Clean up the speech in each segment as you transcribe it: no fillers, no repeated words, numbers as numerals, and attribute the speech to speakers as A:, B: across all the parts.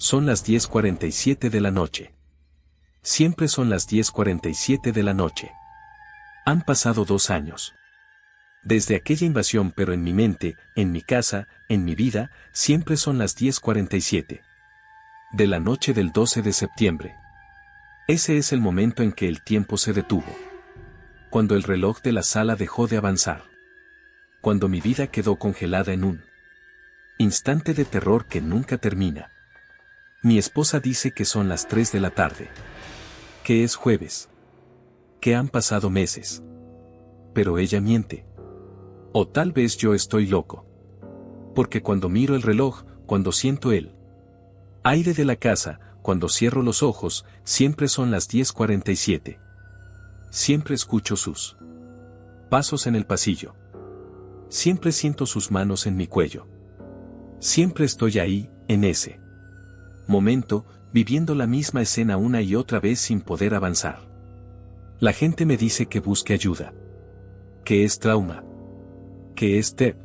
A: Son las 10:47 de la noche. Siempre son las 10:47 de la noche. Han pasado 2 años. Desde aquella invasión, pero en mi mente, en mi casa, en mi vida, siempre son las 10:47. De la noche del 12 de septiembre. Ese es el momento en que el tiempo se detuvo. Cuando el reloj de la sala dejó de avanzar. Cuando mi vida quedó congelada en un instante de terror que nunca termina. Mi esposa dice que son las 3 de la tarde. Que es jueves. Que han pasado meses. Pero ella miente. O tal vez yo estoy loco. Porque cuando miro el reloj, cuando siento el aire de la casa, cuando cierro los ojos, siempre son las 10:47. Siempre escucho sus pasos en el pasillo. Siempre siento sus manos en mi cuello. Siempre estoy ahí, en ese momento, viviendo la misma escena una y otra vez sin poder avanzar. La gente me dice que busque ayuda. Que es trauma. Que es TEP.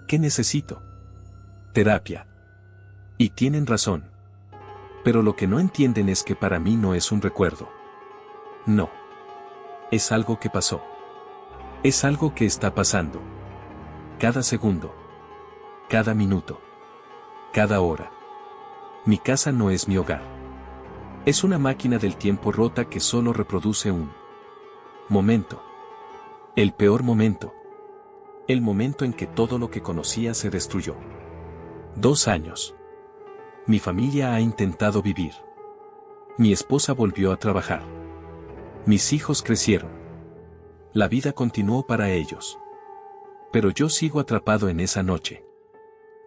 A: ¿Qué necesito? Terapia. Y tienen razón. Pero lo que no entienden es que para mí no es un recuerdo. No. Es algo que pasó. Es algo que está pasando. Cada segundo. Cada minuto. Cada hora. Mi casa no es mi hogar. Es una máquina del tiempo rota que solo reproduce un momento. El peor momento. El momento en que todo lo que conocía se destruyó. 2 años. Mi familia ha intentado vivir. Mi esposa volvió a trabajar. Mis hijos crecieron. La vida continuó para ellos. Pero yo sigo atrapado en esa noche.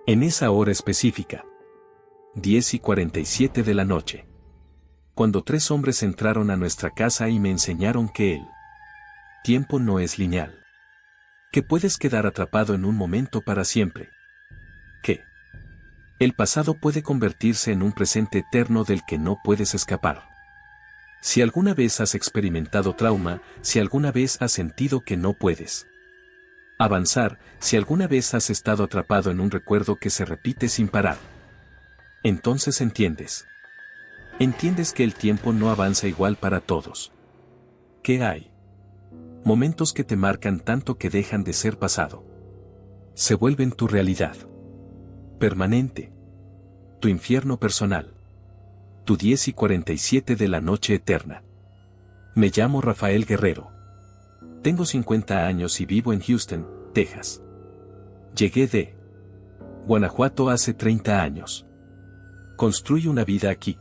A: En esa hora específica. 10:47 de la noche. Cuando 3 hombres entraron a nuestra casa y me enseñaron que el tiempo no es lineal. Que puedes quedar atrapado en un momento para siempre. Que el pasado puede convertirse en un presente eterno del que no puedes escapar. Si alguna vez has experimentado trauma, si alguna vez has sentido que no puedes avanzar, si alguna vez has estado atrapado en un recuerdo que se repite sin parar, entonces entiendes. Entiendes que el tiempo no avanza igual para todos. Que hay momentos que te marcan tanto que dejan de ser pasado. Se vuelven tu realidad permanente. Tu infierno personal. Tu 10:47 de la noche eterna. Me llamo Rafael Guerrero. Tengo 50 años y vivo en Houston, Texas. Llegué de Guanajuato hace 30 años. Construyo una vida aquí.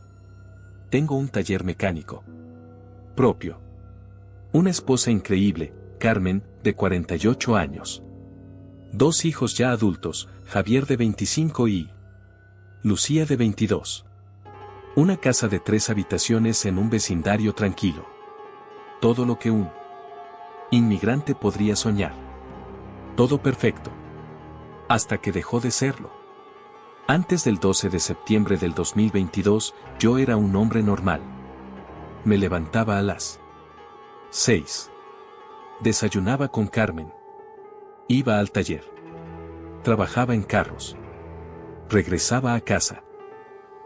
A: Tengo un taller mecánico propio. Una esposa increíble, Carmen, de 48 años. 2 hijos ya adultos, Javier de 25 y Lucía de 22. Una casa de 3 habitaciones en un vecindario tranquilo. Todo lo que un inmigrante podría soñar. Todo perfecto. Hasta que dejó de serlo. Antes del 12 de septiembre del 2022, yo era un hombre normal. Me levantaba a las 6. Desayunaba con Carmen. Iba al taller. Trabajaba en carros. Regresaba a casa.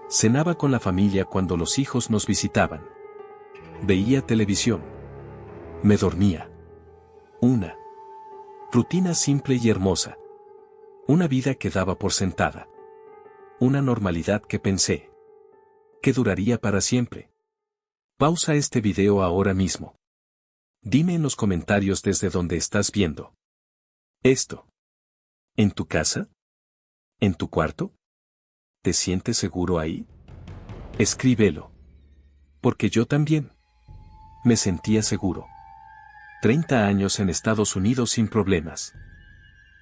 A: Cenaba con la familia cuando los hijos nos visitaban. Veía televisión. Me dormía. Una rutina simple y hermosa. Una vida que daba por sentada. Una normalidad que pensé que duraría para siempre. Pausa este video ahora mismo. Dime en los comentarios desde donde estás viendo esto. ¿En tu casa? ¿En tu cuarto? ¿Te sientes seguro ahí? Escríbelo. Porque yo también me sentía seguro. 30 años en Estados Unidos sin problemas.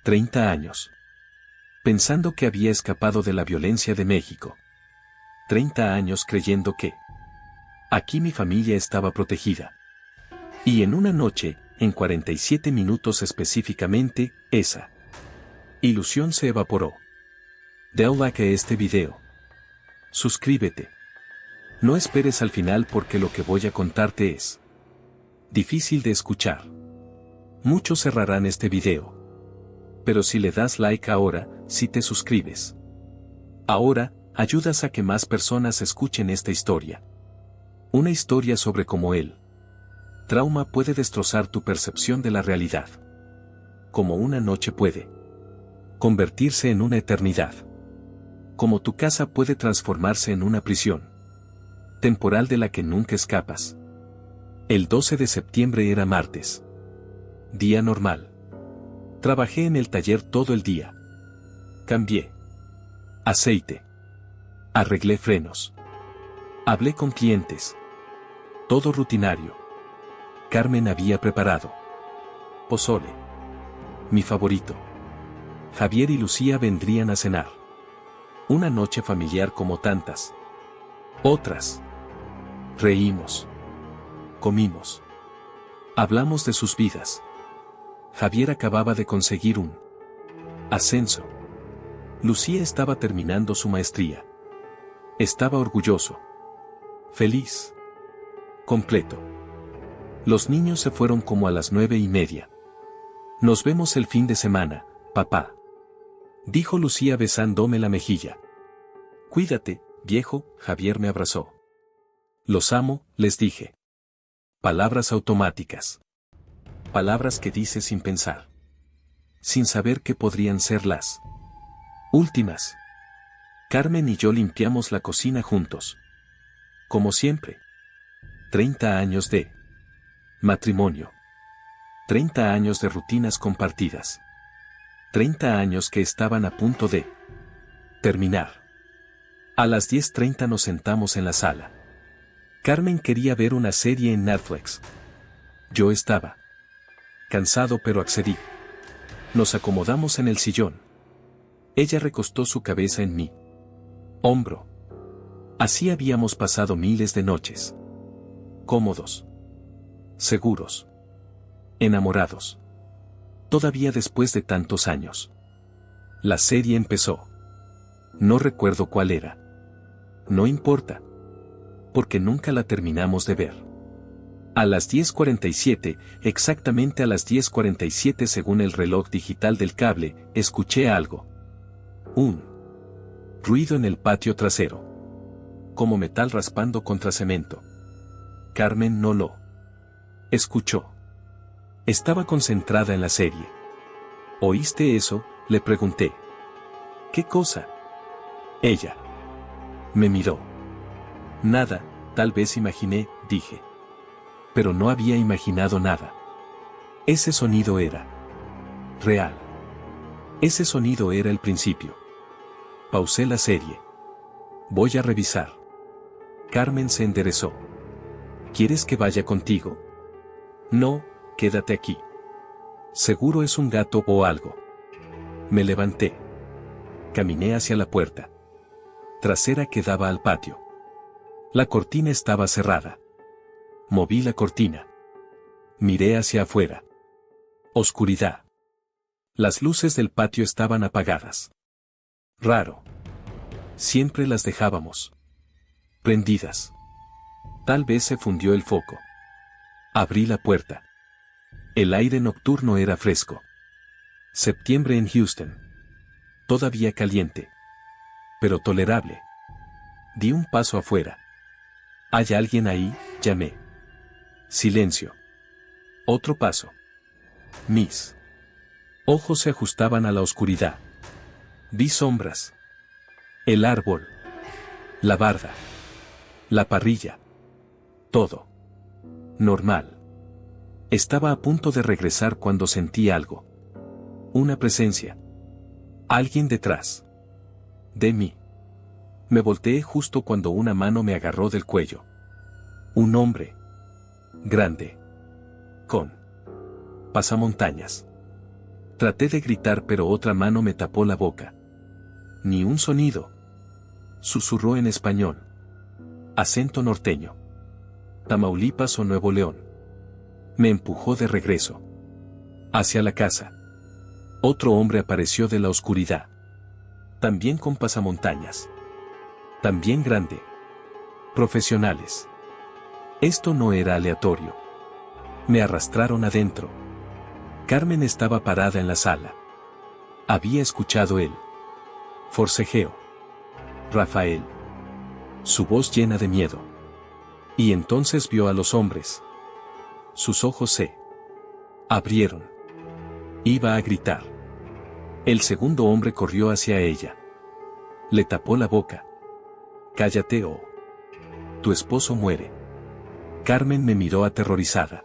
A: 30 años. Pensando que había escapado de la violencia de México. 30 años creyendo que aquí mi familia estaba protegida. Y en una noche, en 47 minutos específicamente, esa ilusión se evaporó. Dale like a este video. Suscríbete. No esperes al final porque lo que voy a contarte es difícil de escuchar. Muchos cerrarán este video. Pero si le das like ahora, si te suscribes ahora, ayudas a que más personas escuchen esta historia. Una historia sobre cómo el trauma puede destrozar tu percepción de la realidad. Como una noche puede convertirse en una eternidad. Como tu casa puede transformarse en una prisión temporal de la que nunca escapas. El 12 de septiembre era martes. Día normal. Trabajé en el taller todo el día. Cambié aceite. Arreglé frenos. Hablé con clientes. Todo rutinario. Carmen había preparado pozole. Mi favorito. Javier y Lucía vendrían a cenar. Una noche familiar como tantas otras. Reímos. Comimos. Hablamos de sus vidas. Javier acababa de conseguir un ascenso. Lucía estaba terminando su maestría. Estaba orgulloso. Feliz. Completo. Los niños se fueron como a las 9:30. Nos vemos el fin de semana, papá. Dijo Lucía besándome la mejilla. Cuídate, viejo, Javier me abrazó. Los amo, les dije. Palabras automáticas. Palabras que dices sin pensar. Sin saber qué podrían ser las últimas. Carmen y yo limpiamos la cocina juntos. Como siempre. 30 años de matrimonio. 30 años de rutinas compartidas. 30 años que estaban a punto de terminar. A las 10:30 nos sentamos en la sala. Carmen quería ver una serie en Netflix. Yo estaba cansado pero accedí. Nos acomodamos en el sillón. Ella recostó su cabeza en mi hombro. Así habíamos pasado miles de noches. Cómodos. Seguros. Enamorados. Todavía después de tantos años. La serie empezó. No recuerdo cuál era. No importa. Porque nunca la terminamos de ver. A las 10:47, exactamente a las 10:47 según el reloj digital del cable, escuché algo. Un ruido en el patio trasero. Como metal raspando contra cemento. Carmen no lo escuchó. Estaba concentrada en la serie. ¿Oíste eso?, le pregunté. ¿Qué cosa? Ella me miró. Nada, tal vez imaginé, dije. Pero no había imaginado nada. Ese sonido era real. Ese sonido era el principio. Pausé la serie. Voy a revisar. Carmen se enderezó. ¿Quieres que vaya contigo? No, quédate aquí. Seguro es un gato o algo. Me levanté. Caminé hacia la puerta trasera que daba al patio. La cortina estaba cerrada. Moví la cortina. Miré hacia afuera. Oscuridad. Las luces del patio estaban apagadas. Raro. Siempre las dejábamos prendidas. Tal vez se fundió el foco. Abrí la puerta. El aire nocturno era fresco. Septiembre en Houston. Todavía caliente. Pero tolerable. Di un paso afuera. ¿Hay alguien ahí?, llamé. Silencio. Otro paso. Mis ojos se ajustaban a la oscuridad. Vi sombras. El árbol. La barda. La parrilla. Todo. Normal. Estaba a punto de regresar cuando sentí algo. Una presencia. Alguien detrás de mí. Me volteé justo cuando una mano me agarró del cuello. Un hombre. Grande. Con pasamontañas. Traté de gritar pero otra mano me tapó la boca. Ni un sonido. Susurró en español. Acento norteño. Tamaulipas o Nuevo León. Me empujó de regreso. Hacia la casa. Otro hombre apareció de la oscuridad. También con pasamontañas. También grande. Profesionales. Esto no era aleatorio. Me arrastraron adentro. Carmen estaba parada en la sala. Había escuchado el forcejeo. Rafael. Su voz llena de miedo. Y entonces vio a los hombres. Sus ojos se abrieron. Iba a gritar. El segundo hombre corrió hacia ella. Le tapó la boca. Cállate o tu esposo muere. Carmen me miró aterrorizada.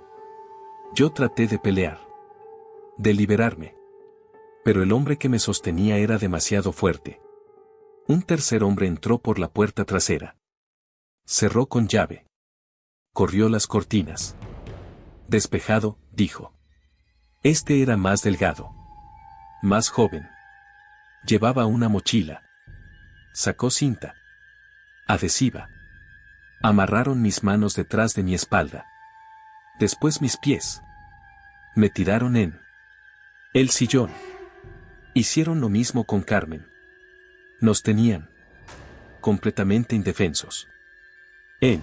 A: Yo traté de pelear. De liberarme. Pero el hombre que me sostenía era demasiado fuerte. Un tercer hombre entró por la puerta trasera. Cerró con llave. Corrió las cortinas. Despejado, dijo. Este era más delgado. Más joven. Llevaba una mochila. Sacó cinta adhesiva. Amarraron mis manos detrás de mi espalda. Después mis pies. Me tiraron en el sillón. Hicieron lo mismo con Carmen. Nos tenían completamente indefensos. En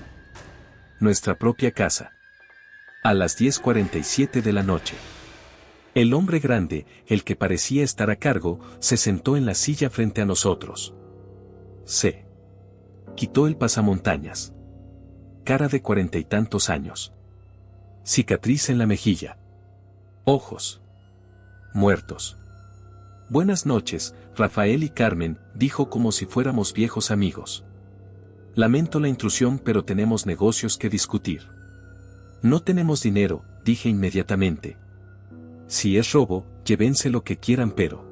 A: nuestra propia casa. A las 10:47 de la noche. El hombre grande, el que parecía estar a cargo, se sentó en la silla frente a nosotros. Se quitó el pasamontañas. Cara de 40 y tantos años. Cicatriz en la mejilla. Ojos muertos. Buenas noches, Rafael y Carmen, dijo como si fuéramos viejos amigos. Lamento la intrusión, pero tenemos negocios que discutir. No tenemos dinero, dije inmediatamente. Si es robo, llévense lo que quieran, pero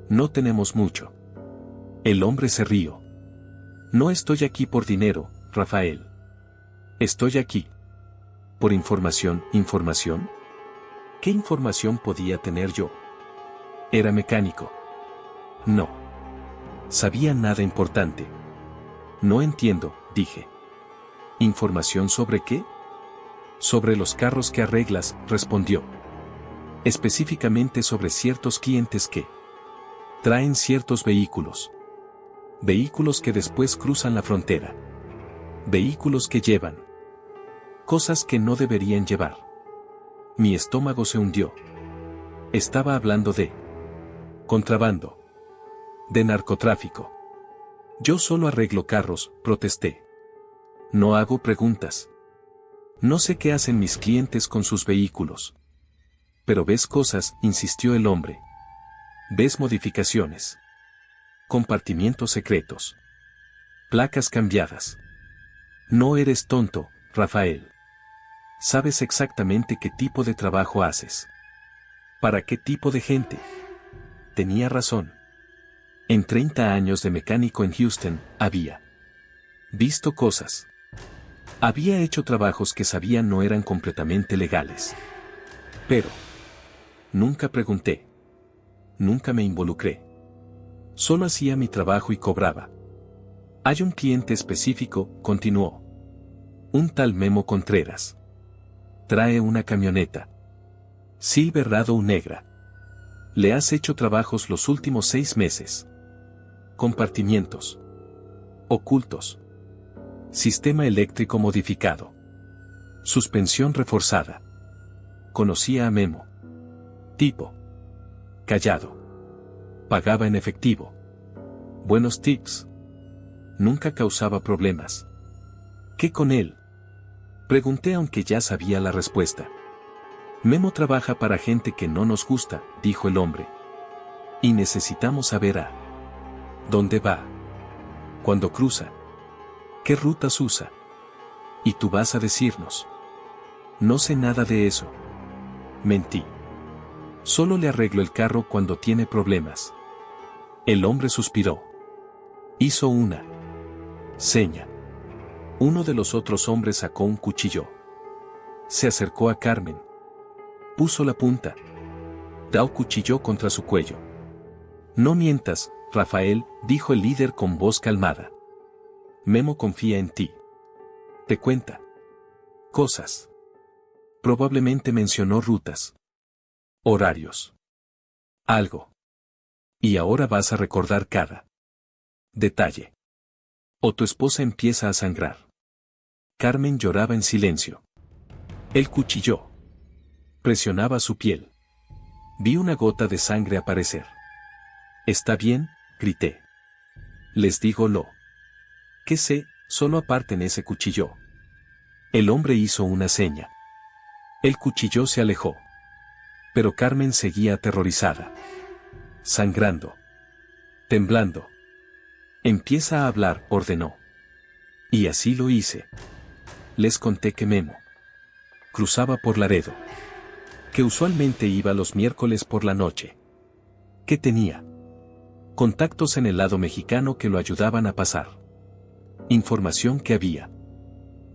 A: no tenemos mucho. El hombre se rió. No estoy aquí por dinero, Rafael. Estoy aquí por información. ¿Información? ¿Qué información podía tener yo? Era mecánico. No sabía nada importante. No entiendo, dije. ¿Información sobre qué? Sobre los carros que arreglas, respondió. Específicamente sobre ciertos clientes que traen ciertos vehículos. Vehículos que después cruzan la frontera. Vehículos que llevan cosas que no deberían llevar. Mi estómago se hundió. Estaba hablando de contrabando. De narcotráfico. Yo solo arreglo carros, protesté. No hago preguntas. No sé qué hacen mis clientes con sus vehículos. Pero ves cosas, insistió el hombre. Ves modificaciones. Compartimientos secretos. Placas cambiadas. No eres tonto, Rafael. Sabes exactamente qué tipo de trabajo haces. ¿Para qué tipo de gente? Tenía razón. En 30 años de mecánico en Houston, había visto cosas. Había hecho trabajos que sabía no eran completamente legales. Pero nunca pregunté. Nunca me involucré. Solo hacía mi trabajo y cobraba. Hay un cliente específico, continuó. Un tal Memo Contreras. Trae una camioneta. Silverado negra. Le has hecho trabajos los últimos 6 meses. Compartimientos ocultos. Sistema eléctrico modificado. Suspensión reforzada. Conocía a Memo. Tipo callado. Pagaba en efectivo. Buenos tips. Nunca causaba problemas. ¿Qué con él? Pregunté aunque ya sabía la respuesta. Memo trabaja para gente que no nos gusta, dijo el hombre. Y necesitamos saber a dónde va. Cuando cruza. ¿Qué rutas usa? Y tú vas a decirnos. No sé nada de eso. Mentí. Solo le arreglo el carro cuando tiene problemas. El hombre suspiró. Hizo una seña. Uno de los otros hombres sacó un cuchillo. Se acercó a Carmen. Puso la punta. Dao cuchilló contra su cuello. No mientas, Rafael, dijo el líder con voz calmada. Memo confía en ti. Te cuenta cosas. Probablemente mencionó rutas. Horarios. Algo. Y ahora vas a recordar cada detalle. O tu esposa empieza a sangrar. Carmen lloraba en silencio. Él cuchilló. Presionaba su piel. Vi una gota de sangre aparecer. ¿Está bien?, grité. Les digo lo que sé, solo aparten ese cuchillo. El hombre hizo una seña. El cuchillo se alejó. Pero Carmen seguía aterrorizada. Sangrando. Temblando. Empieza a hablar, ordenó. Y así lo hice. Les conté que Memo cruzaba por Laredo. Que usualmente iba los miércoles por la noche. Que tenía contactos en el lado mexicano que lo ayudaban a pasar. Información que había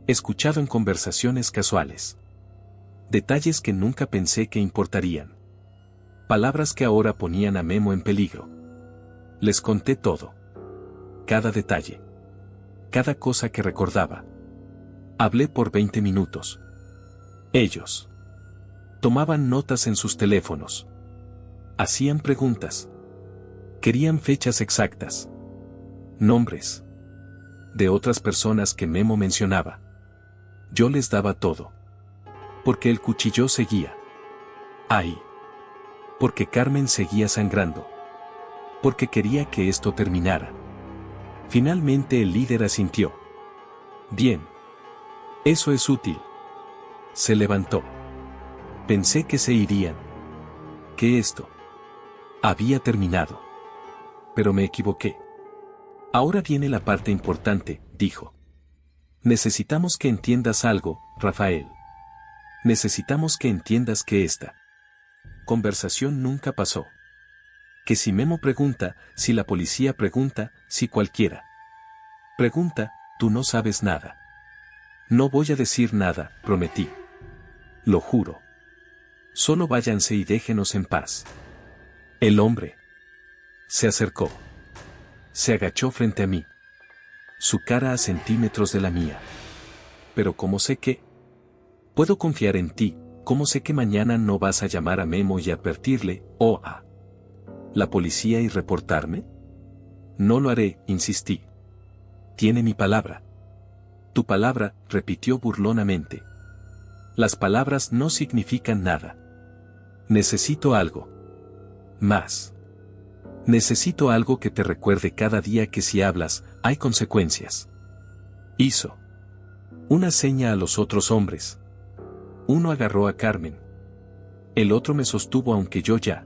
A: escuchado en conversaciones casuales. Detalles que nunca pensé que importarían. Palabras que ahora ponían a Memo en peligro. Les conté todo. Cada detalle. Cada cosa que recordaba. Hablé por 20 minutos. Ellos tomaban notas en sus teléfonos. Hacían preguntas. Querían fechas exactas. Nombres de otras personas que Memo mencionaba. Yo les daba todo. Porque el cuchillo seguía ahí. Porque Carmen seguía sangrando. Porque quería que esto terminara. Finalmente el líder asintió. Bien. Eso es útil. Se levantó. Pensé que se irían. Que esto había terminado. Pero me equivoqué. Ahora viene la parte importante, dijo. Necesitamos que entiendas algo, Rafael. Necesitamos que entiendas que esta conversación nunca pasó. Que si Memo pregunta, si la policía pregunta, si cualquiera pregunta, tú no sabes nada. No voy a decir nada, prometí. Lo juro. Solo váyanse y déjenos en paz. El hombre se acercó. Se agachó frente a mí. Su cara a centímetros de la mía. Pero ¿cómo sé que puedo confiar en ti? ¿Cómo sé que mañana no vas a llamar a Memo y advertirle, o a la policía y reportarme? No lo haré, insistí. Tiene mi palabra. Tu palabra, repitió burlonamente. Las palabras no significan nada. Necesito algo más. Necesito algo que te recuerde cada día que si hablas, hay consecuencias. Hizo una seña a los otros hombres. Uno agarró a Carmen. El otro me sostuvo aunque yo ya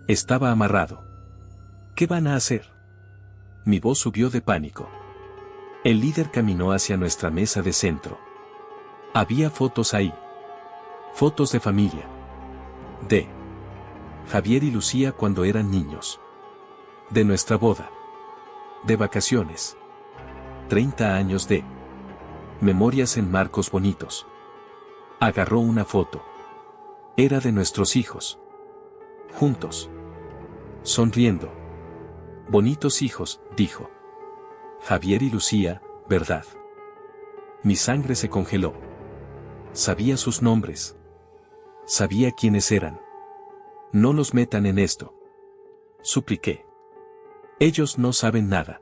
A: estaba amarrado. ¿Qué van a hacer? Mi voz subió de pánico. El líder caminó hacia nuestra mesa de centro. Había fotos ahí. Fotos de familia. De Javier y Lucía cuando eran niños. De nuestra boda. De vacaciones. 30 años de memorias en marcos bonitos. Agarró una foto. Era de nuestros hijos. Juntos. Sonriendo. Bonitos hijos, dijo. Javier y Lucía, ¿verdad? Mi sangre se congeló. Sabía sus nombres. Sabía quiénes eran. No los metan en esto. Supliqué. Ellos no saben nada.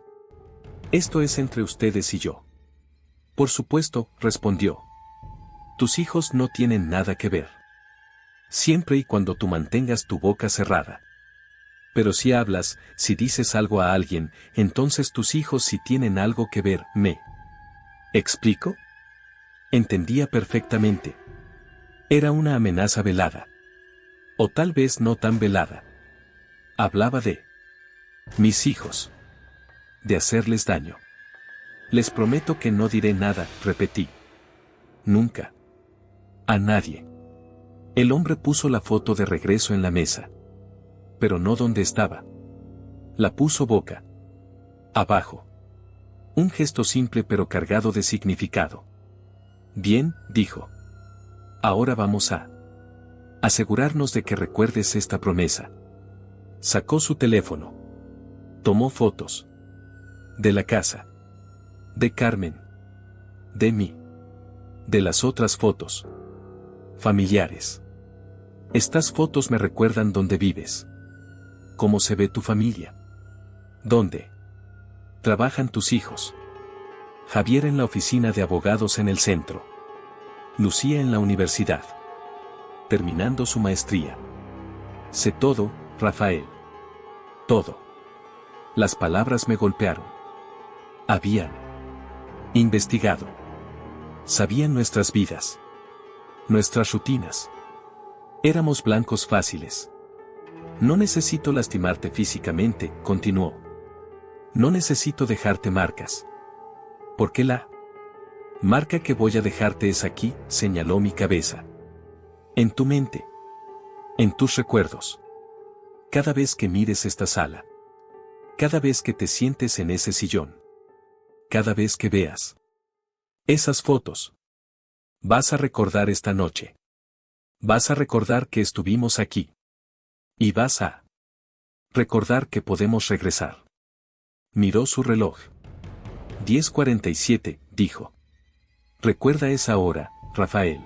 A: Esto es entre ustedes y yo. Por supuesto, respondió. Tus hijos no tienen nada que ver. Siempre y cuando tú mantengas tu boca cerrada. Pero si hablas, si dices algo a alguien, entonces tus hijos sí tienen algo que ver, ¿me explico? Entendía perfectamente. Era una amenaza velada. O tal vez no tan velada. Hablaba de mis hijos. De hacerles daño. Les prometo que no diré nada, repetí. Nunca. A nadie. El hombre puso la foto de regreso en la mesa. Pero no donde estaba. La puso boca abajo. Un gesto simple pero cargado de significado. Bien, dijo. Ahora vamos a asegurarnos de que recuerdes esta promesa. Sacó su teléfono. Tomó fotos. De la casa. De Carmen. De mí. De las otras fotos. Familiares. Estas fotos me recuerdan dónde vives. Cómo se ve tu familia. ¿Dónde trabajan tus hijos? Javier en la oficina de abogados en el centro. Lucía en la universidad. Terminando su maestría. Sé todo, Rafael. Todo. Las palabras me golpearon. Habían investigado. Sabían nuestras vidas. Nuestras rutinas. Éramos blancos fáciles. No necesito lastimarte físicamente, continuó. No necesito dejarte marcas. Porque la marca que voy a dejarte es aquí, señaló mi cabeza. En tu mente. En tus recuerdos. Cada vez que mires esta sala. Cada vez que te sientes en ese sillón. Cada vez que veas esas fotos. Vas a recordar esta noche. Vas a recordar que estuvimos aquí. Y vas a recordar que podemos regresar. Miró su reloj. 10:47, dijo. Recuerda esa hora, Rafael.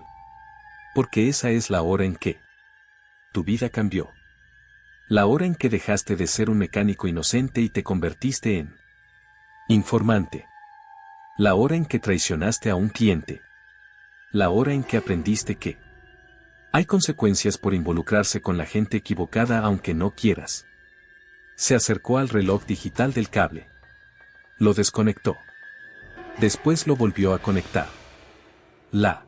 A: Porque esa es la hora en que tu vida cambió. La hora en que dejaste de ser un mecánico inocente y te convertiste en informante. La hora en que traicionaste a un cliente. La hora en que aprendiste que hay consecuencias por involucrarse con la gente equivocada aunque no quieras. Se acercó al reloj digital del cable. Lo desconectó. Después lo volvió a conectar. La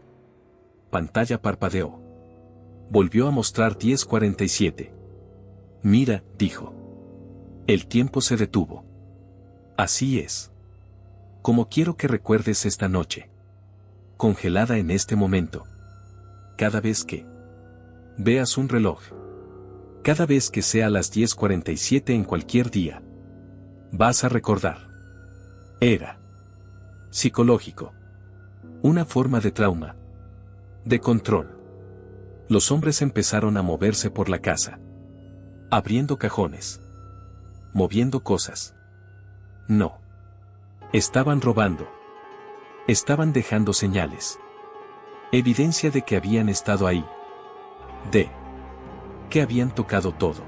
A: pantalla parpadeó. Volvió a mostrar 10:47. Mira, dijo. El tiempo se detuvo. Así es. Como quiero que recuerdes esta noche. Congelada en este momento. Cada vez que veas un reloj. Cada vez que sea las 10:47 en cualquier día. Vas a recordar. Era psicológico. Una forma de trauma. De control. Los hombres empezaron a moverse por la casa. Abriendo cajones. Moviendo cosas. No. Estaban robando. Estaban dejando señales. Evidencia de que habían estado ahí. De que habían tocado todo.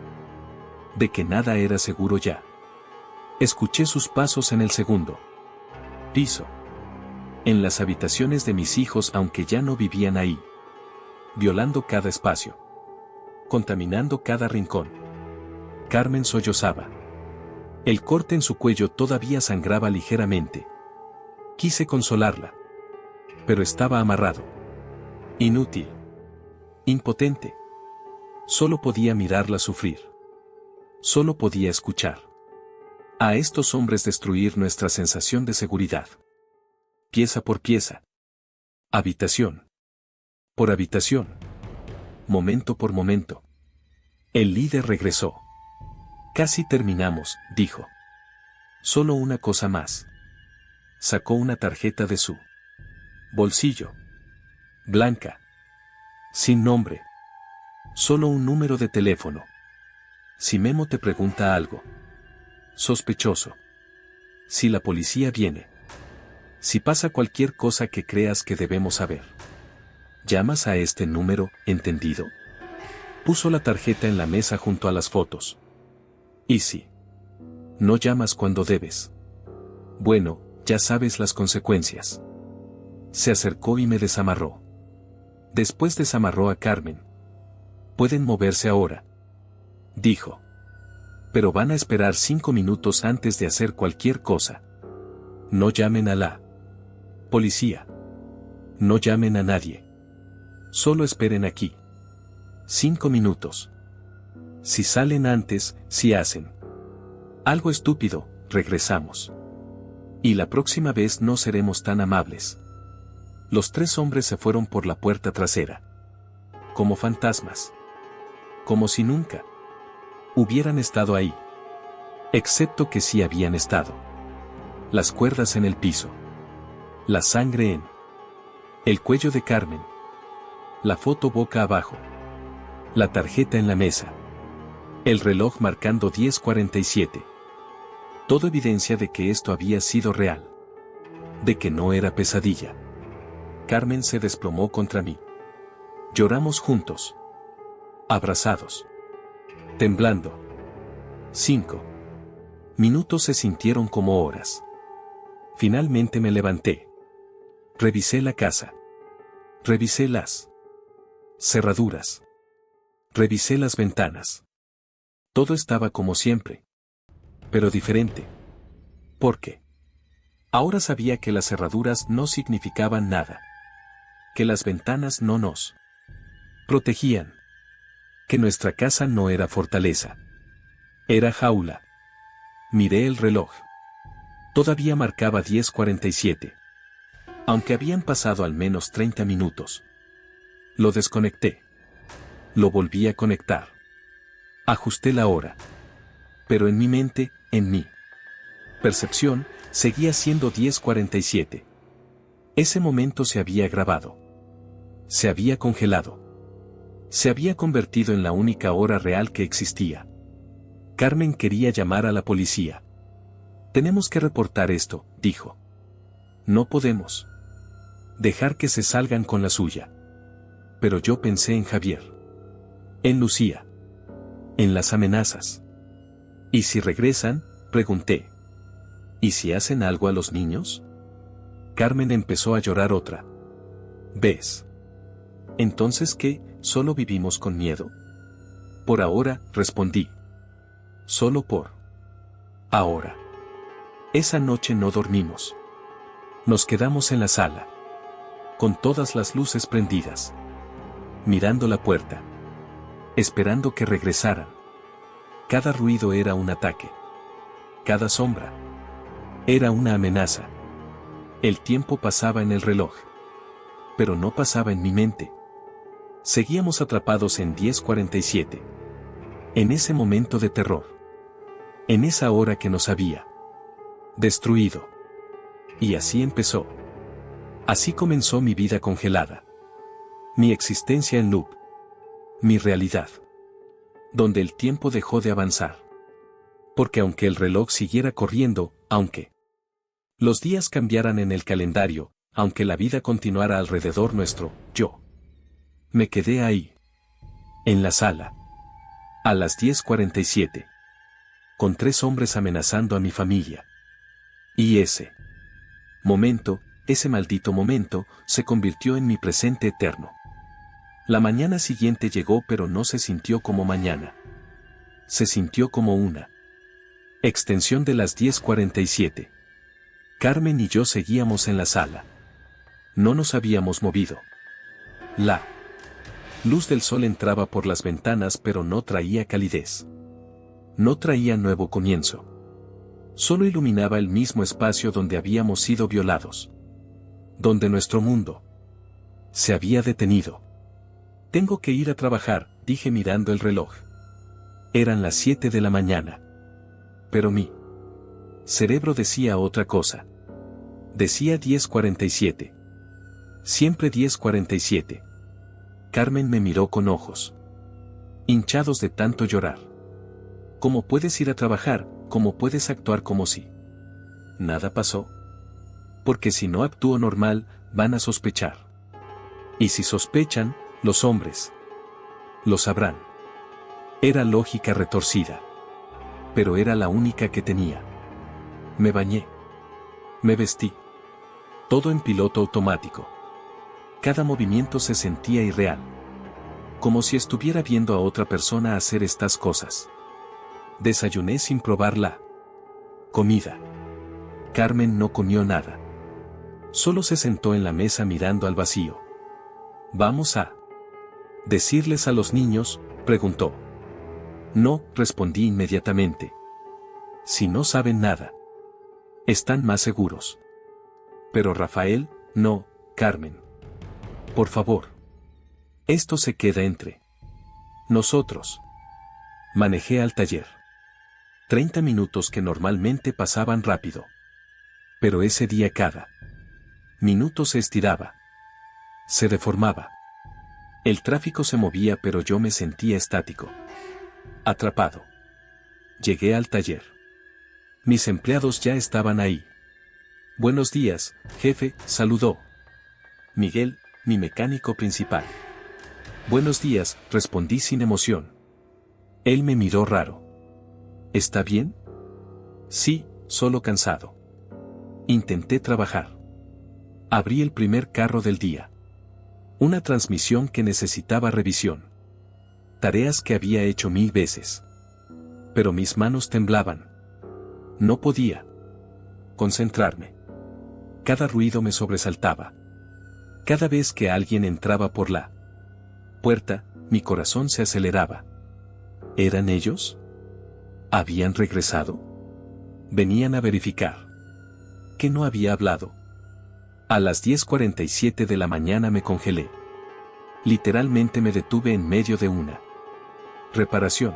A: De que nada era seguro ya. Escuché sus pasos en el segundo piso. En las habitaciones de mis hijos aunque ya no vivían ahí. Violando cada espacio. Contaminando cada rincón. Carmen sollozaba. El corte en su cuello todavía sangraba ligeramente. Quise consolarla. Pero estaba amarrado. Inútil. Impotente. Solo podía mirarla sufrir. Solo podía escuchar a estos hombres destruir nuestra sensación de seguridad. Pieza por pieza. Habitación por habitación. Momento por momento. El líder regresó. Casi terminamos, dijo. Solo una cosa más. Sacó una tarjeta de su bolsillo. Blanca. Sin nombre. Solo un número de teléfono. Si Memo te pregunta algo sospechoso. Si la policía viene. Si pasa cualquier cosa que creas que debemos saber. Llamas a este número, ¿entendido? Puso la tarjeta en la mesa junto a las fotos. ¿Y si no llamas cuando debes? Bueno, ya sabes las consecuencias. Se acercó y me desamarró. Después desamarró a Carmen. Pueden moverse ahora, dijo. Pero van a esperar 5 minutos antes de hacer cualquier cosa. No llamen a la policía. No llamen a nadie. Solo esperen aquí. 5 minutos. Si salen antes, si hacen algo estúpido, regresamos. Y la próxima vez no seremos tan amables. Los 3 hombres se fueron por la puerta trasera. Como fantasmas. Como si nunca hubieran estado ahí. Excepto que sí habían estado. Las cuerdas en el piso. La sangre en el cuello de Carmen. La foto boca abajo. La tarjeta en la mesa. El reloj marcando 10:47. Todo evidencia de que esto había sido real. De que no era pesadilla. Carmen se desplomó contra mí. Lloramos juntos. Abrazados. Temblando. 5 minutos se sintieron como horas. Finalmente me levanté. Revisé la casa. Revisé las cerraduras. Revisé las ventanas. Todo estaba como siempre. Pero diferente. ¿Por qué? Ahora sabía que las cerraduras no significaban nada. Que las ventanas no nos protegían. Que nuestra casa no era fortaleza. Era jaula. Miré el reloj. Todavía marcaba 10:47. Aunque habían pasado al menos 30 minutos. Lo desconecté. Lo volví a conectar. Ajusté la hora. Pero en mi mente, en mi percepción, seguía siendo 10:47. Ese momento se había grabado. Se había congelado. Se había convertido en la única hora real que existía. Carmen quería llamar a la policía. Tenemos que reportar esto, dijo. No podemos dejar que se salgan con la suya. Pero yo pensé en Javier. En Lucía. En las amenazas. ¿Y si regresan? Pregunté. ¿Y si hacen algo a los niños? Carmen empezó a llorar otra vez. ¿Entonces qué? ¿Solo vivimos con miedo? Por ahora, respondí. Solo por ahora. Esa noche no dormimos. Nos quedamos en la sala. Con todas las luces prendidas. Mirando la puerta. Esperando que regresaran. Cada ruido era un ataque. Cada sombra era una amenaza. El tiempo pasaba en el reloj. Pero no pasaba en mi mente. Seguíamos atrapados en 10:47. En ese momento de terror. En esa hora que nos había destruido. Y así empezó. Así comenzó mi vida congelada. Mi existencia en loop. Mi realidad. Donde el tiempo dejó de avanzar. Porque aunque el reloj siguiera corriendo, aunque los días cambiaran en el calendario, aunque la vida continuara alrededor nuestro, yo me quedé ahí. En la sala. A las 10:47. Con 3 hombres amenazando a mi familia. Y ese momento, ese maldito momento, se convirtió en mi presente eterno. La mañana siguiente llegó pero no se sintió como mañana. Se sintió como una extensión de las 10:47. Carmen y yo seguíamos en la sala. No nos habíamos movido. La luz del sol entraba por las ventanas pero no traía calidez. No traía nuevo comienzo. Solo iluminaba el mismo espacio donde habíamos sido violados. Donde nuestro mundo se había detenido. Tengo que ir a trabajar, dije mirando el reloj. Eran las 7 de la mañana. Pero mi cerebro decía otra cosa. Decía 10:47. Siempre 10:47. Carmen me miró con ojos hinchados de tanto llorar. ¿Cómo puedes ir a trabajar? ¿Cómo puedes actuar como si nada pasó? Porque si no actúo normal, van a sospechar. Y si sospechan, los hombres lo sabrán. Era lógica retorcida. Pero era la única que tenía. Me bañé. Me vestí. Todo en piloto automático. Cada movimiento se sentía irreal. Como si estuviera viendo a otra persona hacer estas cosas. Desayuné sin probar la comida. Carmen no comió nada. Solo se sentó en la mesa mirando al vacío. ¿Vamos a decirles a los niños?, preguntó. No, respondí inmediatamente. Si no saben nada, están más seguros. Pero Rafael, no, Carmen. Por favor. Esto se queda entre nosotros. Manejé al taller. 30 minutos que normalmente pasaban rápido. Pero ese día cada minuto se estiraba. Se deformaba. El tráfico se movía pero yo me sentía estático. Atrapado. Llegué al taller. Mis empleados ya estaban ahí. Buenos días, jefe, saludó Miguel, mi mecánico principal. Buenos días, respondí sin emoción. Él me miró raro. ¿Está bien? Sí, solo cansado. Intenté trabajar. Abrí el primer carro del día. Una transmisión que necesitaba revisión. Tareas que había hecho 1000 veces. Pero mis manos temblaban. No podía concentrarme. Cada ruido me sobresaltaba. Cada vez que alguien entraba por la puerta, mi corazón se aceleraba. ¿Eran ellos? ¿Habían regresado? Venían a verificar que no había hablado. A las 10:47 de la mañana me congelé. Literalmente me detuve en medio de una reparación.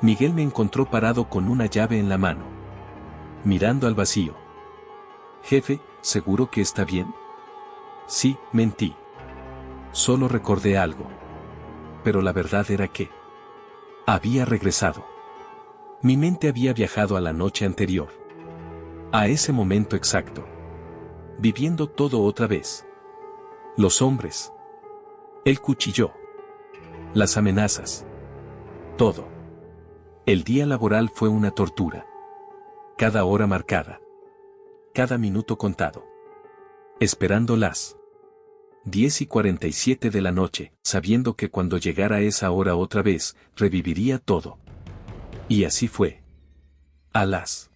A: Miguel me encontró parado con una llave en la mano, mirando al vacío. Jefe, ¿seguro que está bien? Sí, mentí. Solo recordé algo. Pero la verdad era que había regresado. Mi mente había viajado a la noche anterior. A ese momento exacto. Viviendo todo otra vez. Los hombres. El cuchillo. Las amenazas. Todo. El día laboral fue una tortura. Cada hora marcada. Cada minuto contado. Esperando las 10:47 de la noche, sabiendo que cuando llegara esa hora otra vez, reviviría todo. Y así fue. A las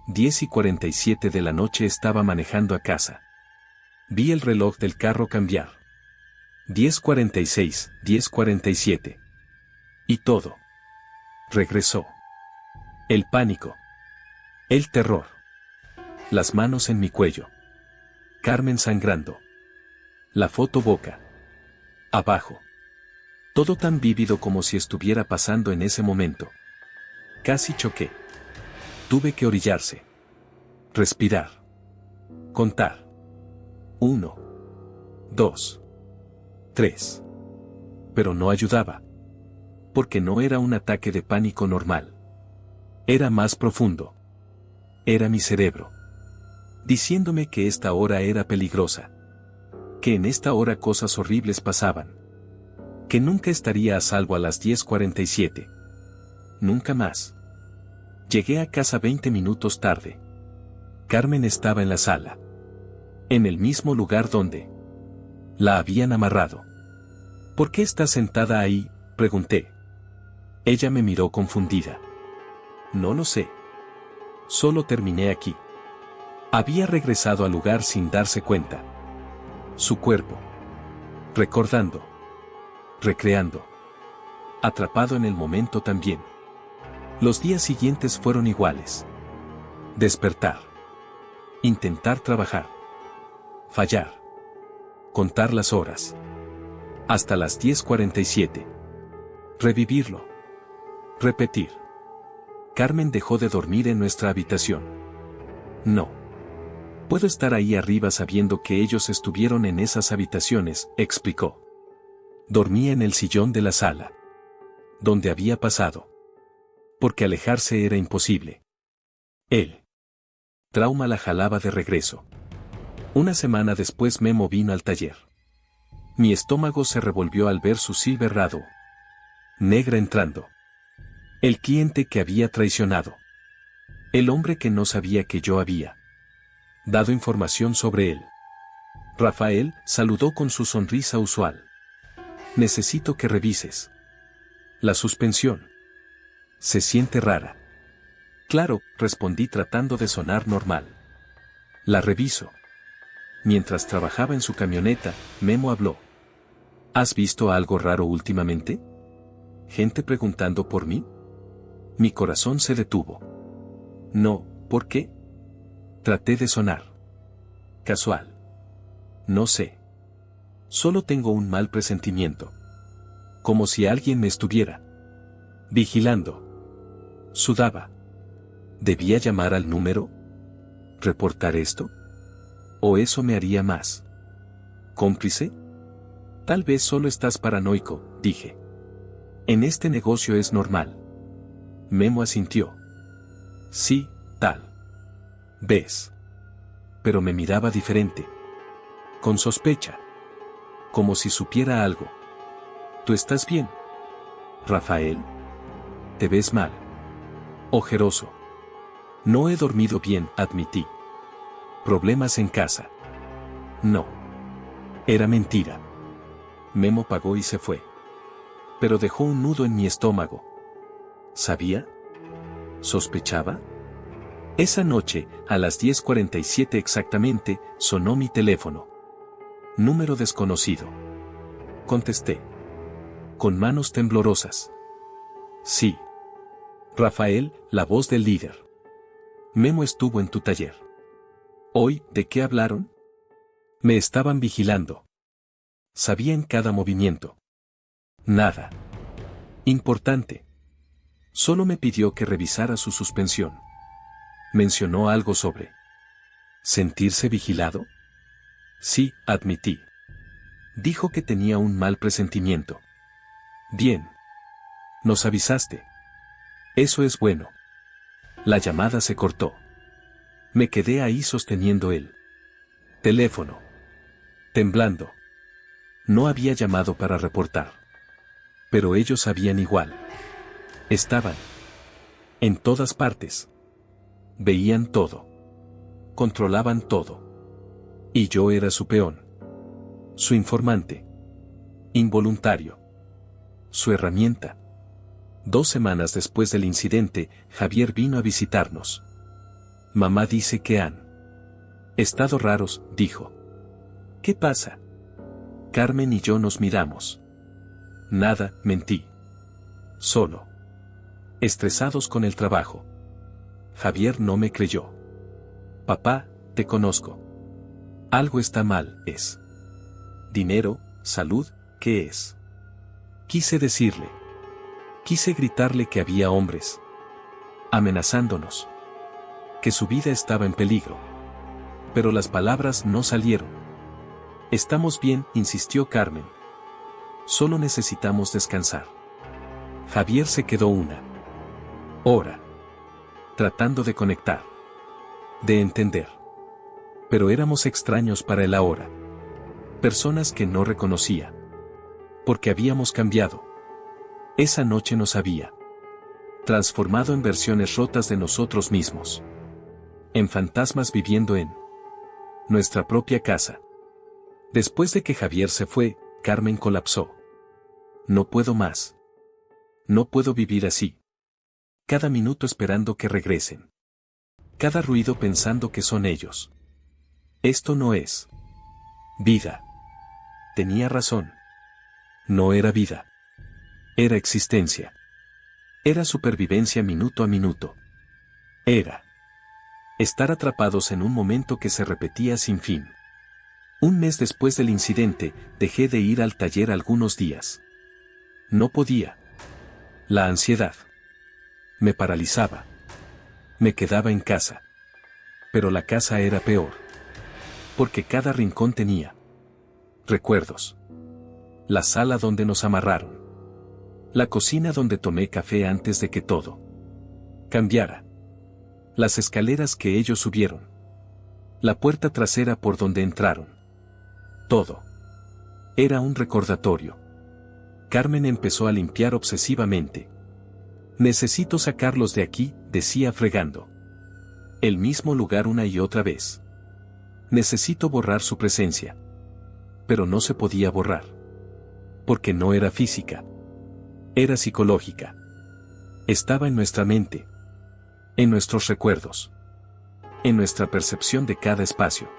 A: 10:47 de la noche estaba manejando a casa. Vi el reloj del carro cambiar. 10:46, 10:47. Y todo. Regresó. El pánico. El terror. Las manos en mi cuello. Carmen sangrando. La foto boca abajo. Todo tan vívido como si estuviera pasando en ese momento. Casi choqué. Tuve que orillarse. Respirar. Contar. 1, 2, 3. Pero no ayudaba. Porque no era un ataque de pánico normal. Era más profundo. Era mi cerebro diciéndome que esta hora era peligrosa. Que en esta hora cosas horribles pasaban. Que nunca estaría a salvo a las 10:47. Nunca más. Llegué a casa 20 minutos tarde. Carmen estaba en la sala. En el mismo lugar donde la habían amarrado. ¿Por qué está sentada ahí?, pregunté. Ella me miró confundida. No lo sé. Solo terminé aquí. Había regresado al lugar sin darse cuenta. Su cuerpo. Recordando. Recreando. Atrapado en el momento también. Los días siguientes fueron iguales. Despertar. Intentar trabajar. Fallar. Contar las horas. Hasta las 10:47. Revivirlo. Repetir. Carmen dejó de dormir en nuestra habitación. No. Puedo estar ahí arriba sabiendo que ellos estuvieron en esas habitaciones, explicó. Dormía en el sillón de la sala. Donde había pasado. Porque alejarse era imposible. El trauma la jalaba de regreso. Una semana después Memo vino al taller. Mi estómago se revolvió al ver su Silverado negra entrando. El cliente que había traicionado. El hombre que no sabía que yo había dado información sobre él. Rafael saludó con su sonrisa usual. Necesito que revises la suspensión. Se siente rara. Claro, respondí tratando de sonar normal. La reviso. Mientras trabajaba en su camioneta, Memo habló. ¿Has visto algo raro últimamente? ¿Gente preguntando por mí? Mi corazón se detuvo. No, ¿por qué? Traté de sonar casual. No sé. Solo tengo un mal presentimiento. Como si alguien me estuviera vigilando. Sudaba. ¿Debía llamar al número? ¿Reportar esto? ¿O eso me haría más cómplice? Tal vez solo estás paranoico, dije. En este negocio es normal. Memo asintió. Sí, tal vez. Pero me miraba diferente. Con sospecha. Como si supiera algo. ¿Tú estás bien, Rafael? ¿Te ves mal? Ojeroso. No he dormido bien, admití. ¿Problemas en casa? No. Era mentira. Memo pagó y se fue. Pero dejó un nudo en mi estómago. ¿Sabía? ¿Sospechaba? Esa noche, a las 10:47 exactamente, sonó mi teléfono. Número desconocido. Contesté. Con manos temblorosas. Sí. Rafael, la voz del líder. Memo estuvo en tu taller. Hoy, ¿de qué hablaron? Me estaban vigilando. Sabían cada movimiento. Nada importante. Solo me pidió que revisara su suspensión. ¿Mencionó algo sobre sentirse vigilado? Sí, admití. Dijo que tenía un mal presentimiento. Bien. Nos avisaste. Eso es bueno. La llamada se cortó. Me quedé ahí sosteniendo el teléfono. Temblando. No había llamado para reportar. Pero ellos sabían igual. Estaban en todas partes. Veían todo. Controlaban todo. Y yo era su peón. Su informante. Involuntario. Su herramienta. 2 semanas después del incidente, Javier vino a visitarnos. Mamá dice que han estado raros, dijo. ¿Qué pasa? Carmen y yo nos miramos. Nada, mentí. Solo estresados con el trabajo. Javier no me creyó. Papá, te conozco. Algo está mal, ¿es dinero, salud, qué es? Quise decirle. Quise gritarle que había hombres amenazándonos. Que su vida estaba en peligro. Pero las palabras no salieron. Estamos bien, insistió Carmen. Solo necesitamos descansar. Javier se quedó una hora tratando de conectar. De entender. Pero éramos extraños para él ahora. Personas que no reconocía. Porque habíamos cambiado. Esa noche nos había transformado en versiones rotas de nosotros mismos. En fantasmas viviendo en nuestra propia casa. Después de que Javier se fue, Carmen colapsó. No puedo más. No puedo vivir así. Cada minuto esperando que regresen. Cada ruido pensando que son ellos. Esto no es vida. Tenía razón. No era vida. Era existencia. Era supervivencia minuto a minuto. Era estar atrapados en un momento que se repetía sin fin. Un mes después del incidente, dejé de ir al taller algunos días. No podía. La ansiedad me paralizaba. Me quedaba en casa. Pero la casa era peor. Porque cada rincón tenía recuerdos. La sala donde nos amarraron. La cocina donde tomé café antes de que todo cambiara. Las escaleras que ellos subieron. La puerta trasera por donde entraron. Todo. Era un recordatorio. Carmen empezó a limpiar obsesivamente. Necesito sacarlos de aquí, decía fregando. El mismo lugar una y otra vez. Necesito borrar su presencia. Pero no se podía borrar. Porque no era física. Era psicológica. Estaba en nuestra mente. En nuestros recuerdos. En nuestra percepción de cada espacio.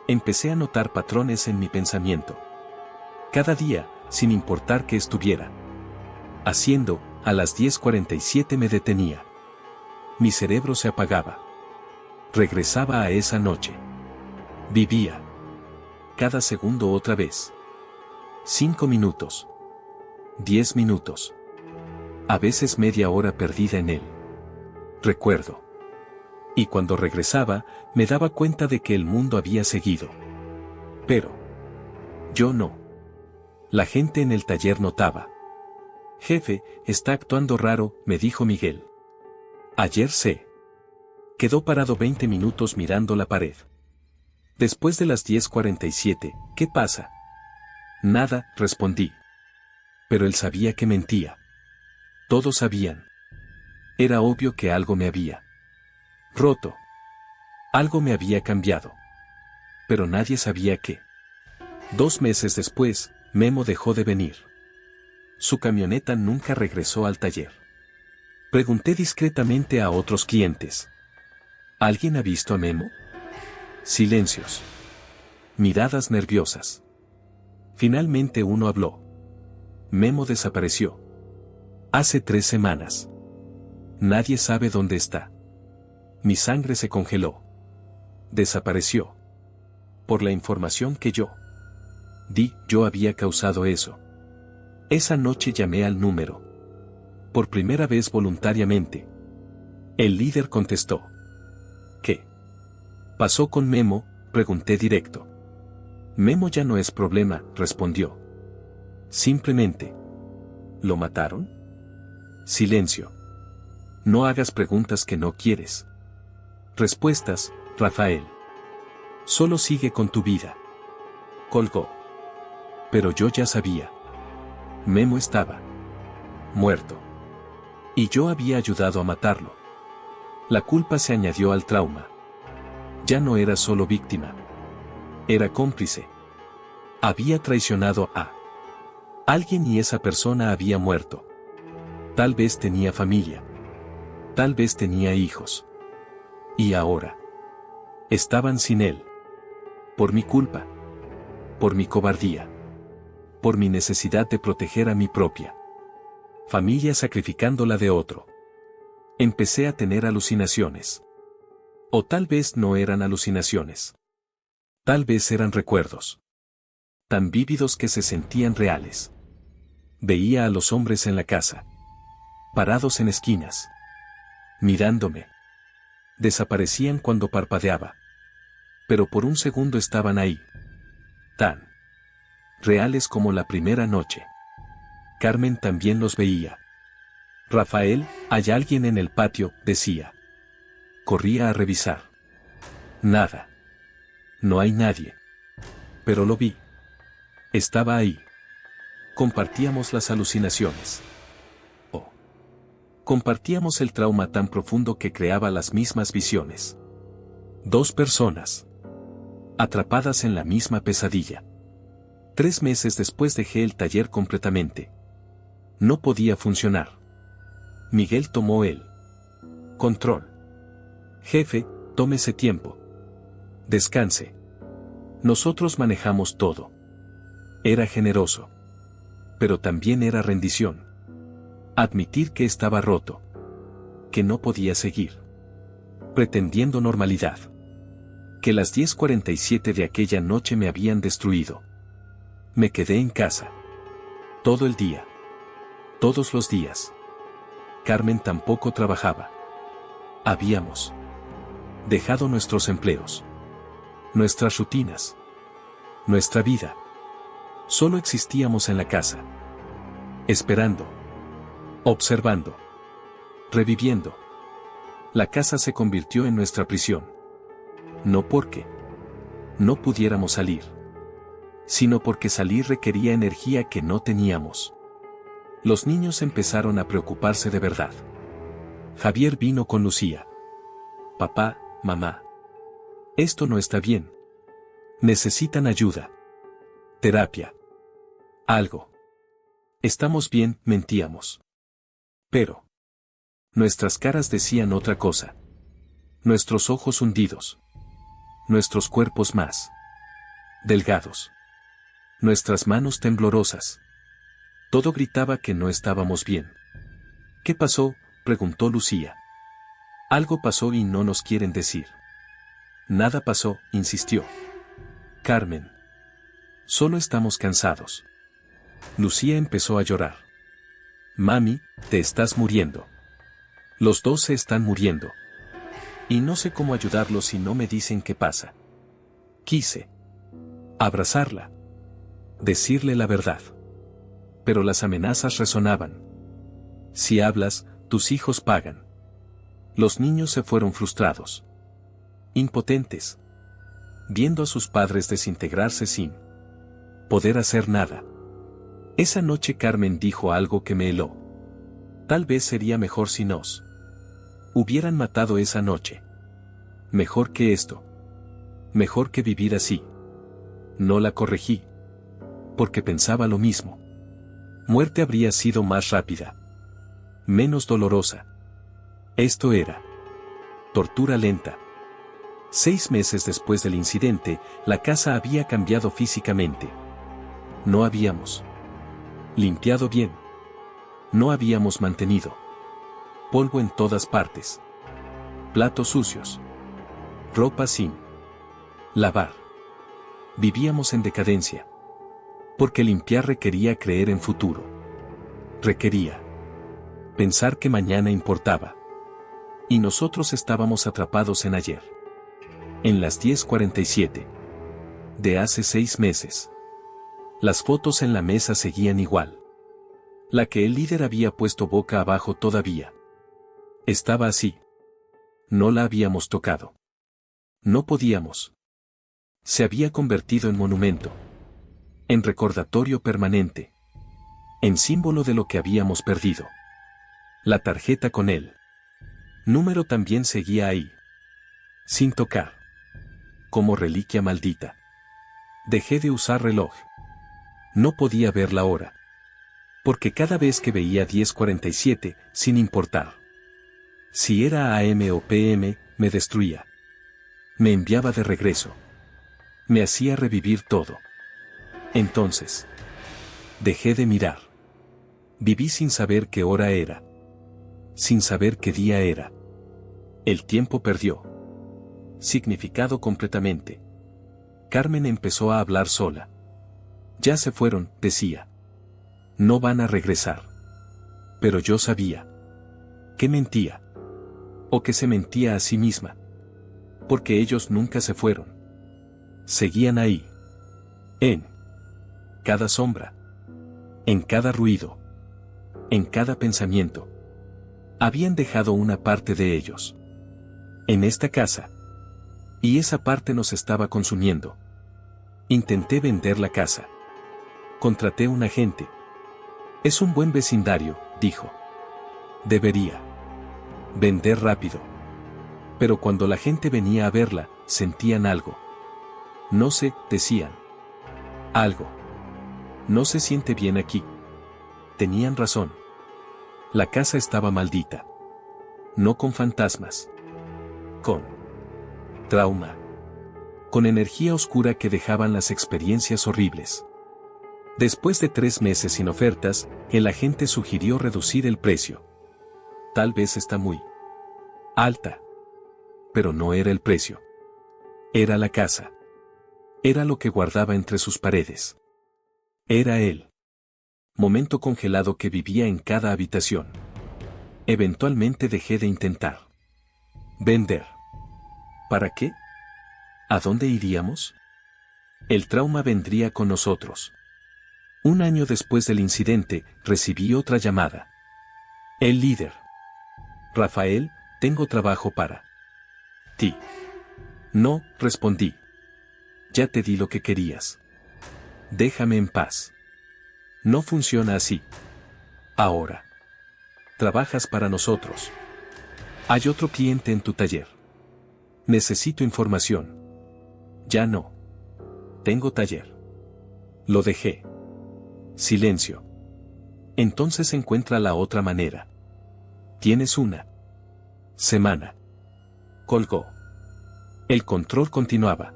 A: Empecé a notar patrones en mi pensamiento. Cada día, sin importar qué estuviera haciendo, a las 10:47 me detenía. Mi cerebro se apagaba. Regresaba a esa noche. Vivía. Cada segundo otra vez. 5 minutos. 10 minutos. A veces media hora perdida en él. Recuerdo. Y cuando regresaba, me daba cuenta de que el mundo había seguido. Pero yo no. La gente en el taller notaba. Jefe, está actuando raro, me dijo Miguel. Ayer se quedó parado 20 minutos mirando la pared. Después de las 10:47, ¿qué pasa? Nada, respondí. Pero él sabía que mentía. Todos sabían. Era obvio que algo me había roto. Algo me había cambiado. Pero nadie sabía qué. 2 meses después, Memo dejó de venir. Su camioneta nunca regresó al taller. Pregunté discretamente a otros clientes. ¿Alguien ha visto a Memo? Silencios. Miradas nerviosas. Finalmente uno habló. Memo desapareció. Hace 3 semanas. Nadie sabe dónde está. Mi sangre se congeló. Desapareció. Por la información que yo había causado eso. Esa noche llamé al número. Por primera vez voluntariamente. El líder contestó. ¿Qué pasó con Memo?, pregunté directo. Memo ya no es problema, respondió. Simplemente. ¿Lo mataron? Silencio. No hagas preguntas que no quieres. Respuestas, Rafael. Solo sigue con tu vida. Colgó. Pero yo ya sabía. Memo estaba muerto. Y yo había ayudado a matarlo. La culpa se añadió al trauma. Ya no era solo víctima. Era cómplice. Había traicionado a alguien y esa persona había muerto. Tal vez tenía familia. Tal vez tenía hijos. Y ahora estaban sin él. Por mi culpa. Por mi cobardía. Por mi necesidad de proteger a mi propia familia sacrificando la de otro. Empecé a tener alucinaciones. O tal vez no eran alucinaciones. Tal vez eran recuerdos. Tan vívidos que se sentían reales. Veía a los hombres en la casa. Parados en esquinas. Mirándome. Desaparecían cuando parpadeaba. Pero por un segundo estaban ahí. Tan reales como la primera noche. Carmen también los veía. Rafael, hay alguien en el patio, decía. Corría a revisar. Nada. No hay nadie. Pero lo vi. Estaba ahí. Compartíamos las alucinaciones. Compartíamos el trauma tan profundo que creaba las mismas visiones. 2 personas. Atrapadas en la misma pesadilla. 3 meses después dejé el taller completamente. No podía funcionar. Miguel tomó el control. Jefe, tómese tiempo. Descanse. Nosotros manejamos todo. Era generoso. Pero también era rendición. Admitir que estaba roto. Que no podía seguir pretendiendo normalidad. Que las 10:47 de aquella noche me habían destruido. Me quedé en casa. Todo el día. Todos los días. Carmen tampoco trabajaba. Habíamos dejado nuestros empleos. Nuestras rutinas. Nuestra vida. Solo existíamos en la casa. Esperando. Observando. Reviviendo. La casa se convirtió en nuestra prisión. No porque no pudiéramos salir, sino porque salir requería energía que no teníamos. Los niños empezaron a preocuparse de verdad. Javier vino con Lucía. Papá, mamá. Esto no está bien. Necesitan ayuda. Terapia. Algo. Estamos bien, mentíamos. Pero nuestras caras decían otra cosa. Nuestros ojos hundidos. Nuestros cuerpos más delgados. Nuestras manos temblorosas. Todo gritaba que no estábamos bien. ¿Qué pasó?, preguntó Lucía. Algo pasó y no nos quieren decir. Nada pasó, insistió Carmen. Solo estamos cansados. Lucía empezó a llorar. Mami, te estás muriendo. Los 2 se están muriendo. Y no sé cómo ayudarlos si no me dicen qué pasa. Quise abrazarla. Decirle la verdad. Pero las amenazas resonaban. Si hablas, tus hijos pagan. Los niños se fueron frustrados. Impotentes. Viendo a sus padres desintegrarse sin poder hacer nada. Esa noche Carmen dijo algo que me heló. Tal vez sería mejor si nos hubieran matado esa noche. Mejor que esto. Mejor que vivir así. No la corregí. Porque pensaba lo mismo. Muerte habría sido más rápida. Menos dolorosa. Esto era tortura lenta. 6 meses después del incidente, la casa había cambiado físicamente. No habíamos limpiado bien. No habíamos mantenido. Polvo en todas partes. Platos sucios. Ropa sin lavar. Vivíamos en decadencia. Porque limpiar requería creer en futuro. Requería pensar que mañana importaba. Y nosotros estábamos atrapados en ayer. En las 10:47. De hace 6 meses. Las fotos en la mesa seguían igual. La que el líder había puesto boca abajo todavía. Estaba así. No la habíamos tocado. No podíamos. Se había convertido en monumento. En recordatorio permanente. En símbolo de lo que habíamos perdido. La tarjeta con el número también seguía ahí. Sin tocar. Como reliquia maldita. Dejé de usar reloj. No podía ver la hora. Porque cada vez que veía 10:47, sin importar si era AM o PM, me destruía. Me enviaba de regreso. Me hacía revivir todo. Entonces, dejé de mirar. Viví sin saber qué hora era. Sin saber qué día era. El tiempo perdió significado completamente. Carmen empezó a hablar sola. Ya se fueron, decía. No van a regresar. Pero yo sabía que mentía. O que se mentía a sí misma. Porque ellos nunca se fueron. Seguían ahí. En cada sombra. En cada ruido. En cada pensamiento. Habían dejado una parte de ellos. En esta casa. Y esa parte nos estaba consumiendo. Intenté vender la casa. Contraté un agente. Es un buen vecindario, dijo. Debería vender rápido. Pero cuando la gente venía a verla, sentían algo. No sé, decían. Algo. No se siente bien aquí. Tenían razón. La casa estaba maldita. No con fantasmas. Con trauma. Con energía oscura que dejaban las experiencias horribles. Después de 3 meses sin ofertas, el agente sugirió reducir el precio. Tal vez está muy alta. Pero no era el precio. Era la casa. Era lo que guardaba entre sus paredes. Era él. Momento congelado que vivía en cada habitación. Eventualmente dejé de intentar vender. ¿Para qué? ¿A dónde iríamos? El trauma vendría con nosotros. 1 año después del incidente, recibí otra llamada. El líder. Rafael, tengo trabajo para ti. No, respondí. Ya te di lo que querías. Déjame en paz. No funciona así. Ahora. Trabajas para nosotros. Hay otro cliente en tu taller. Necesito información. Ya no. Tengo taller. Lo dejé. Silencio. Entonces encuentra la otra manera. Tienes una semana. Colgó. El control continuaba.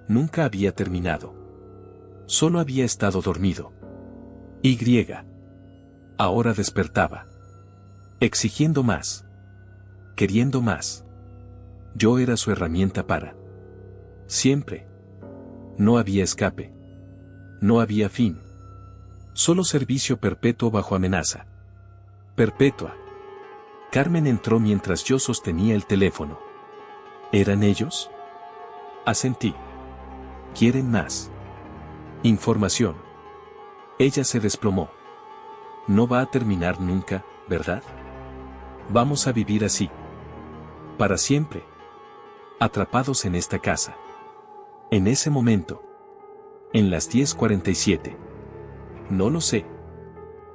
A: Nunca había terminado. Solo había estado dormido. Y. Ahora despertaba. Exigiendo más. Queriendo más. Yo era su herramienta para siempre. No había escape. No había fin. Solo servicio perpetuo bajo amenaza. Perpetua. Carmen entró mientras yo sostenía el teléfono. ¿Eran ellos? Asentí. ¿Quieren más información? Ella se desplomó. No va a terminar nunca, ¿verdad? Vamos a vivir así. Para siempre. Atrapados en esta casa. En ese momento. En las 10:47. No lo sé.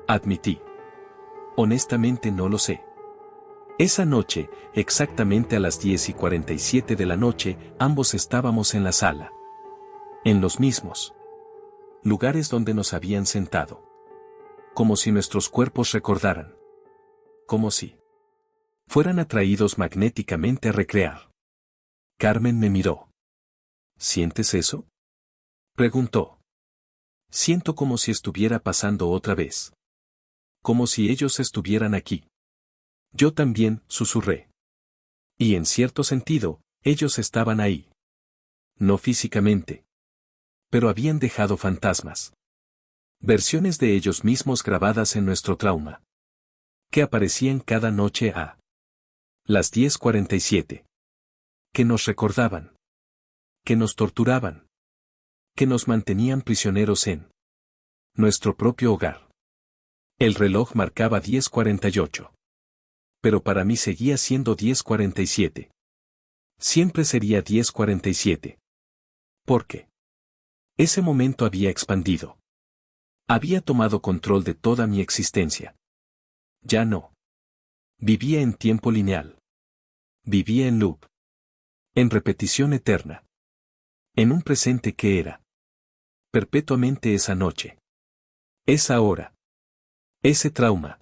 A: Admití. Honestamente no lo sé. Esa noche, exactamente a las 10:47 de la noche, ambos estábamos en la sala. En los mismos lugares donde nos habían sentado. Como si nuestros cuerpos recordaran. Como si fueran atraídos magnéticamente a recrear Carmen me miró. ¿Sientes eso? Preguntó. Siento como si estuviera pasando otra vez. Como si ellos estuvieran aquí. Yo también, susurré. Y en cierto sentido, ellos estaban ahí. No físicamente. Pero habían dejado fantasmas. Versiones de ellos mismos grabadas en nuestro trauma. Que aparecían cada noche a las 10:47. Que nos recordaban. Que nos torturaban. Que nos mantenían prisioneros en nuestro propio hogar. El reloj marcaba 10:48. Pero para mí seguía siendo 10:47. Siempre sería 10:47. ¿Por qué? Ese momento había expandido. Había tomado control de toda mi existencia. Ya no. Vivía en tiempo lineal. Vivía en loop. En repetición eterna. En un presente que era perpetuamente esa noche. Esa hora. Ese trauma.